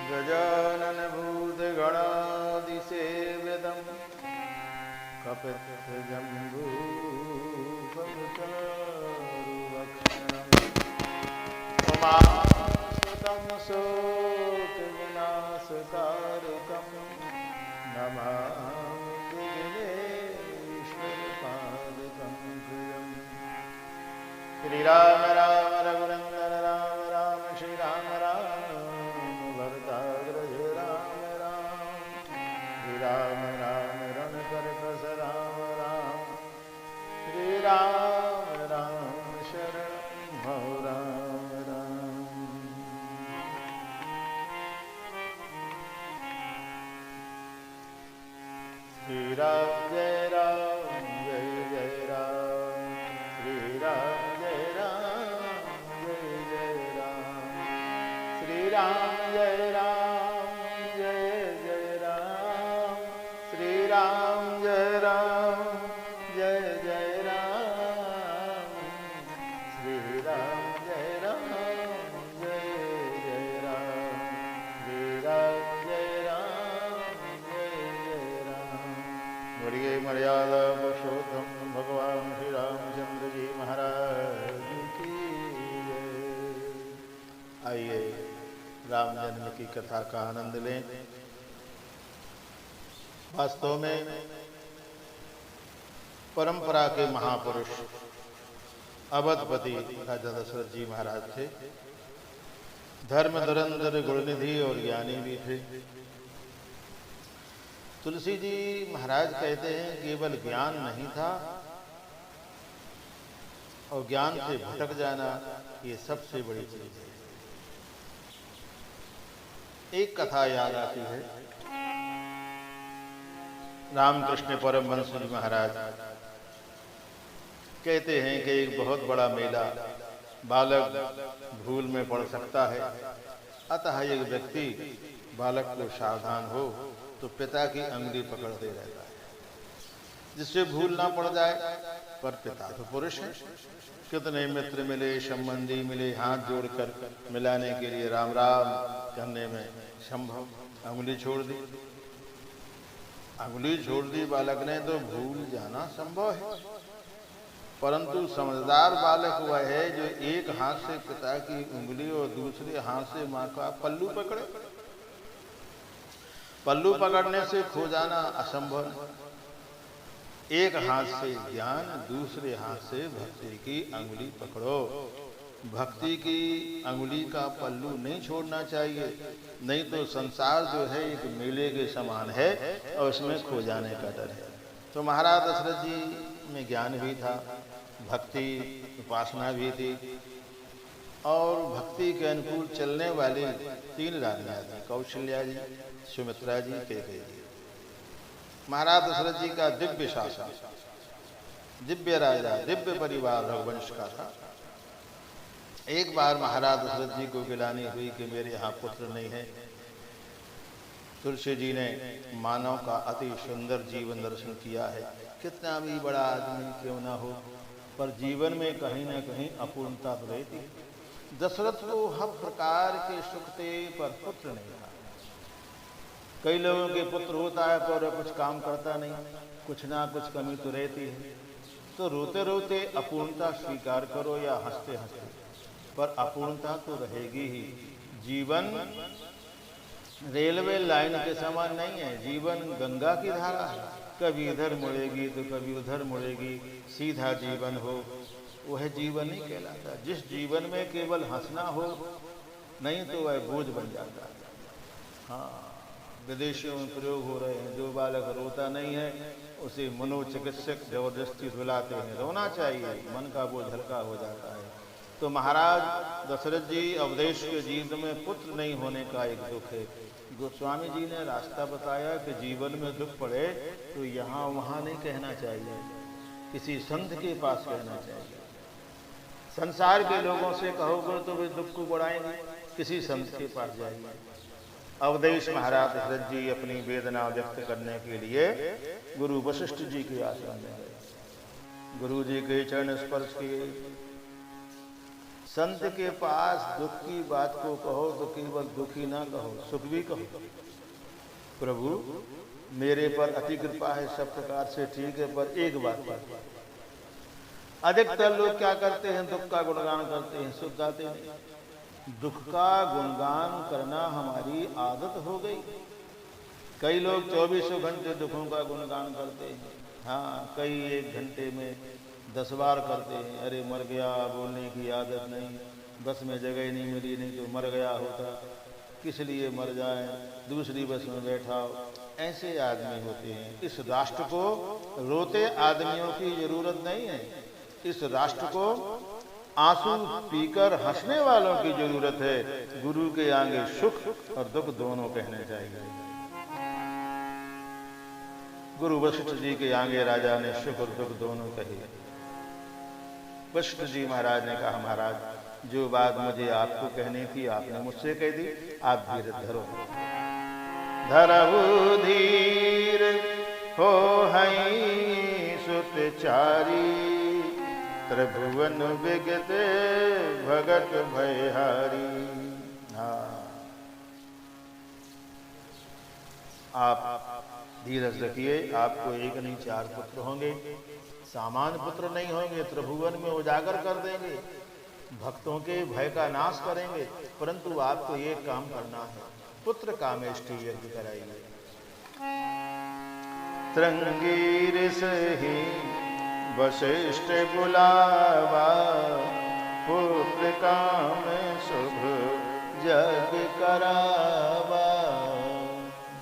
गजानन भूतगणादिसेव्यतं कपित्थजम्बूफलचारुभक्षणम् उमासुतं शोकविनाशकारकं नमामि विघ्नेश्वरपादकं प्रियम्। श्रीराम राम रघुनंदन राम राम श्रीराम राम भरताग्रज राम राम श्रीराम राम रणकर कस राम राम श्रीराम राम शरणं भव राम राम। श्रीराम जय राम जय जय राम श्रीराम जय राम जय जय राम श्रीराम जय राम जय जय राम श्रीराम जय राम जय जय राम श्रीराम जय राम जय जय राम श्रीराम जय राम जय जय राम। बोलिए मर्यादा पुरुषोत्तम भगवान श्री रामचंद्र जी महाराज की जय। आइए राम जन्म की कथा का आनंद लें। वास्तव में परंपरा के महापुरुष अवधपति राजा दशरथ जी महाराज थे। धर्म धुरंधर गुणनिधि और ज्ञानी भी थे। तुलसी जी महाराज कहते हैं केवल ज्ञान नहीं था और ज्ञान से भटक जाना ये सबसे बड़ी चीज है। एक कथा याद आती है। रामकृष्ण परमहंस जी महाराज कहते हैं कि एक बहुत बड़ा मेला बालक भूल में पड़ सकता है, अतः एक व्यक्ति बालक को सावधान हो तो पिता की अंगुली पकड़ते रहता है जिससे भूल ना पड़ जाए। पर पिता तो पुरुष है। कितने मित्र मिले, संबंधी मिले, हाथ जोड़कर मिलाने के लिए राम राम करने में संभव अंगुली छोड़ दी। अंगुली छोड़ दी बालक ने तो भूल जाना संभव है, परंतु समझदार बालक वह है जो एक हाथ से पिता की उंगली और दूसरे हाथ से माँ का पल्लू पकड़े। पल्लू पकड़ने से खो जाना असंभव है। एक हाथ से ज्ञान, दूसरे हाथ से भक्ति की अंगुली पकड़ो। भक्ति की अंगुली का पल्लू नहीं छोड़ना चाहिए, नहीं तो संसार जो है एक मेले के समान है और उसमें खो जाने का डर है। तो महाराज दशरथ जी में ज्ञान भी था, भक्ति उपासना भी थी और भक्ति के अनुकूल चलने वाली 3 रानियां थी, कौशल्या जी, सुमित्रा जी, कैकेयी जी। महाराज दशरथ जी का दिव्य शासन, दिव्य राजा, दिव्य परिवार रघुवंश का था। एक बार महाराज दशरथ जी को गिलानी हुई कि मेरे यहाँ पुत्र नहीं है। तुलसी जी ने मानव का अति सुंदर जीवन दर्शन किया है। कितना भी बड़ा आदमी क्यों ना हो, पर जीवन में कहीं ना कहीं अपूर्णता तो रहती। दशरथ को हर प्रकार के सुख थे पर पुत्र नहीं था। कई लोगों के पुत्र होता है पर कुछ काम करता नहीं, कुछ ना कुछ कमी तो रहती है। तो रोते रोते अपूर्णता स्वीकार करो या हंसते हंसते, पर अपूर्णता तो रहेगी ही। जीवन रेलवे लाइन के समान नहीं है, जीवन गंगा की धारा है। कभी इधर मुड़ेगी तो कभी उधर मुड़ेगी, सीधा जीवन हो वह जीवन नहीं कहलाता। जिस जीवन में केवल हंसना हो, नहीं तो वह बोझ बन जाता है। हाँ, विदेशियों में प्रयोग हो रहे हैं, जो बालक रोता नहीं है उसे मनोचिकित्सक जबरदस्ती रुलाते हैं। रोना चाहिए, मन का बोझ हल्का हो जाता है। तो महाराज दशरथ जी अवधेश के जीवन में पुत्र नहीं होने का एक दुख है। गोस्वामी जी ने रास्ता बताया कि जीवन में दुख पड़े तो यहाँ वहाँ नहीं कहना चाहिए, किसी संत के पास कहना चाहिए। संसार के लोगों से कहोगे तो वे दुख को बढ़ाएंगे, किसी संत के पास जाइए। अवधेश महाराज दशरथ जी अपनी वेदना व्यक्त करने के लिए गुरु वशिष्ठ जी के आश्रम में गए। गुरु जी के चरण स्पर्श किए। संत के पास दुख की बात को कहो तो केवल दुख ही ना कहो, सुख भी कहो। प्रभु मेरे पर अति कृपा है, सब प्रकार से ठीक है, पर एक बात पर अधिकतर लोग क्या करते हैं, दुख का गुणगान करते हैं, सुख गाते नहीं। दुख का गुणगान करना हमारी आदत हो गई। कई लोग 24 घंटे दुखों का गुणगान करते हैं। हाँ, कई 1 घंटे में 10 बार करते हैं। अरे मर गया, बोलने की आदत नहीं, बस में जगह नहीं मिली, नहीं तो मर गया होता, किस लिए मर जाए, दूसरी बस में बैठाओ। ऐसे आदमी होते हैं। इस राष्ट्र को रोते आदमियों की जरूरत नहीं है, इस राष्ट्र को आंसू पीकर हंसने वालों की जरूरत है। गुरु के आगे सुख और दुख दोनों कहने चाहिए। गुरु वशिष्ठ जी के आगे राजा ने सुख और दुख दोनों कहे। वशिष्ठ जी महाराज ने कहा, महाराज जो बात मुझे आपको कहनी थी आपने मुझसे कह दी, आप धीर धरो। धरहु धीर हो हई सुतचारी, त्रिभुवन विगत भगत भयहारी। हाँ, आप धीरज रखिए, आपको एक नहीं 4 पुत्र होंगे। सामान्य पुत्र नहीं होंगे, त्रिभुवन में उजागर कर देंगे, भक्तों के भय का नाश करेंगे। परंतु आपको एक काम करना है, पुत्र कामेष्टि यज्ञ कराइए। त्रंगीर सही वशिष्ठ बुलावा, पुत्र काम शुभ जग करावा।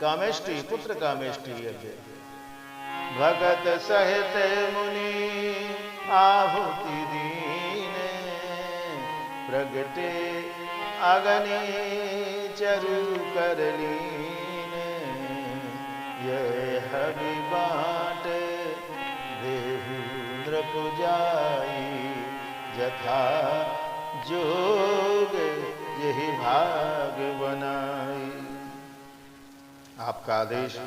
कामेष्टि, पुत्र कामेष्टि यज्ञ। भगत सहित मुनि आहुति दीने, प्रगटे अग्नि चरु कर लीने। यह हवि बाट देहु नृप जाई, जथा जोग यही भाग बनाई। आपका आदेश,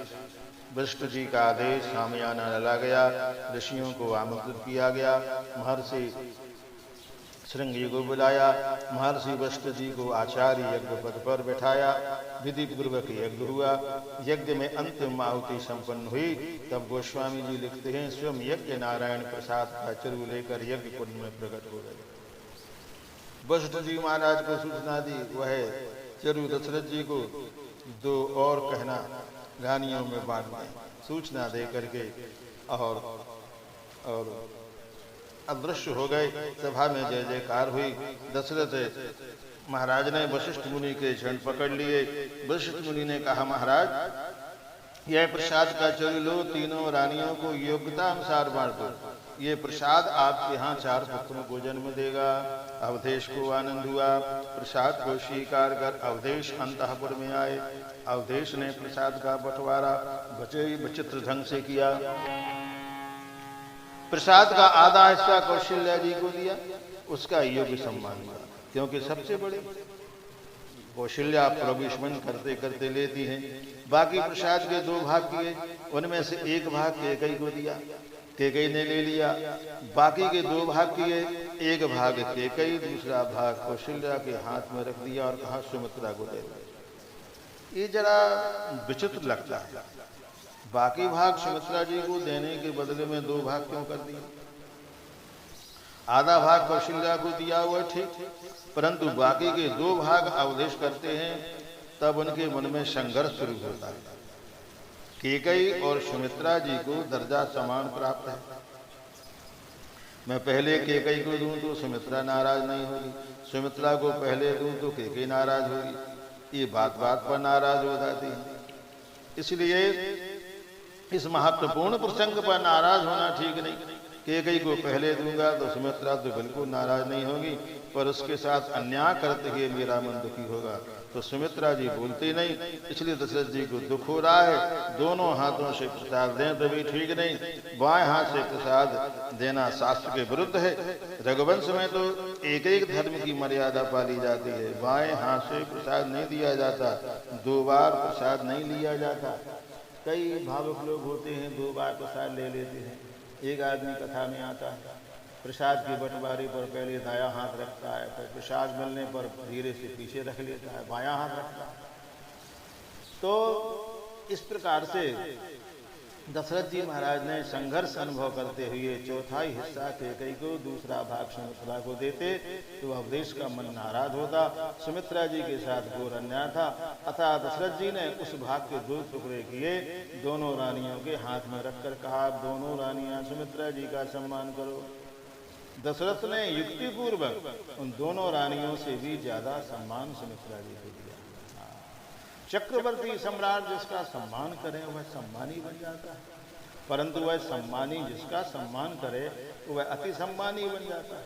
वशिष्ठ जी का आदेश सामयाना डाला गया। ऋषियों को आमंत्रित किया गया। महर्षि श्रृंगी को बुलाया। महर्षि वशिष्ठ जी को आचार्य यज्ञ पद पर बैठाया। विधि पूर्वक यज्ञ हुआ। यज्ञ में अंतिम आहुति संपन्न हुई। तब गोस्वामी जी लिखते हैं, स्वयं यज्ञ नारायण प्रसाद का चरु लेकर यज्ञ कुंड में प्रकट हो गए। वशिष्ठ जी महाराज को सूचना दी। वह चरु दशरथ जी को 2 और कहना गानियों में बांट दें। सूचना दे करके और अदृश्य हो गए। सभा में जय जयकार हुई। दशरथ महाराज ने वशिष्ठ मुनि के चरण पकड़ लिए। वशिष्ठ मुनि ने कहा, महाराज यह प्रसाद का चरु लो, तीनों रानियों को योग्यता अनुसार बांट दो। ये प्रसाद आपके यहाँ 4 पुत्रों को जन्म देगा। अवधेश को आनंद हुआ। प्रसाद को स्वीकार कर अवधेश अंतःपुर में आए। अवधेश ने प्रसाद का बंटवारा बचे विचित्र ढंग से किया। प्रसाद का आधा हिस्सा कौशल्या जी को दिया। उसका योग्य सम्मान हुआ, क्योंकि सबसे बड़े कौशल्या प्रभुष्मन करते करते लेती हैं। बाकी प्रसाद के 2 भाग किए, उनमें से 1 भाग केकई को दिया। केकई ने ले लिया। बाकी के 2 भाग किए, 1 भाग केकई, दूसरा भाग कौशल्या के हाथ में रख दिया और कहा, सुमित्रा को दे दो। ये जरा विचित्र लगता है। बाकी भाग सुमित्रा जी को देने के बदले में 2 भाग क्यों कर दिए? आधा भाग कौशल्या को दिया हुआ ठीक, परंतु बाकी के 2 भाग अवधेश करते हैं। तब उनके मन में संघर्ष शुरू होता है। केकई और सुमित्रा जी को दर्जा समान प्राप्त है। मैं पहले केकई को दूं तो सुमित्रा नाराज नहीं होगी, सुमित्रा को पहले दूं तो केकई नाराज होगी। ये बात बात पर नाराज हो जाती है। इसलिए इस महत्वपूर्ण प्रसंग पर नाराज होना ठीक नहीं। कैकेयी को पहले दूंगा तो सुमित्रा तो बिल्कुल नाराज नहीं होगी, पर उसके साथ अन्याय करते हुए मेरा मन दुखी होगा। तो सुमित्रा जी बोलती नहीं, इसलिए दशरथ जी को दुख हो रहा है। दोनों हाथों से प्रसाद दें तो भी ठीक नहीं, बाएं हाथ से प्रसाद देना शास्त्र के विरुद्ध है। रघुवंश में तो एक एक धर्म की मर्यादा पाली जाती है। बाएं हाथ से प्रसाद नहीं दिया जाता, 2 बार प्रसाद नहीं लिया जाता। कई भावुक लोग होते हैं 2 बार प्रसाद ले लेते हैं। एक आदमी कथा में आता है, प्रसाद के बंटवारे पर पहले दायां हाथ रखता है, फिर प्रसाद मिलने पर धीरे से पीछे रख लेता है, बायां हाथ रखता है। तो इस प्रकार से दशरथ जी महाराज ने संघर्ष अनुभव करते हुए चौथाई हिस्सा कैकेयी को, दूसरा भाग सुमित्रा को देते तो अवधेश का मन नाराज होता। सुमित्रा जी के साथ घोर अन्याय था, अतः दशरथ जी ने उस भाग के 2 टुकड़े किए, दोनों रानियों के हाथ में रखकर कहा, दोनों रानियां सुमित्रा जी का सम्मान करो। दशरथ ने युक्ति पूर्वक उन दोनों रानियों से भी ज्यादा सम्मान सुमित्रा जी को दिया। चक्रवर्ती सम्राट जिसका सम्मान करे वह सम्मानी बन जाता है, परंतु वह सम्मानी जिसका सम्मान करे वह अति सम्मानी बन जाता है।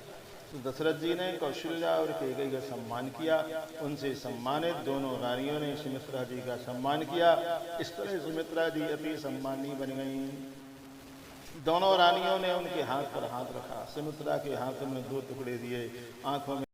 तो दशरथ जी ने कौशल्या और कैकेयी का सम्मान किया, उनसे सम्मानित दोनों रानियों ने सुमित्रा जी का सम्मान किया। इस तरह सुमित्रा जी अति सम्मानी बन गई। दोनों रानियों ने उनके हाथ पर हाथ रखा, सुमित्रा के हाथ में 2 टुकड़े दिए, आंखों में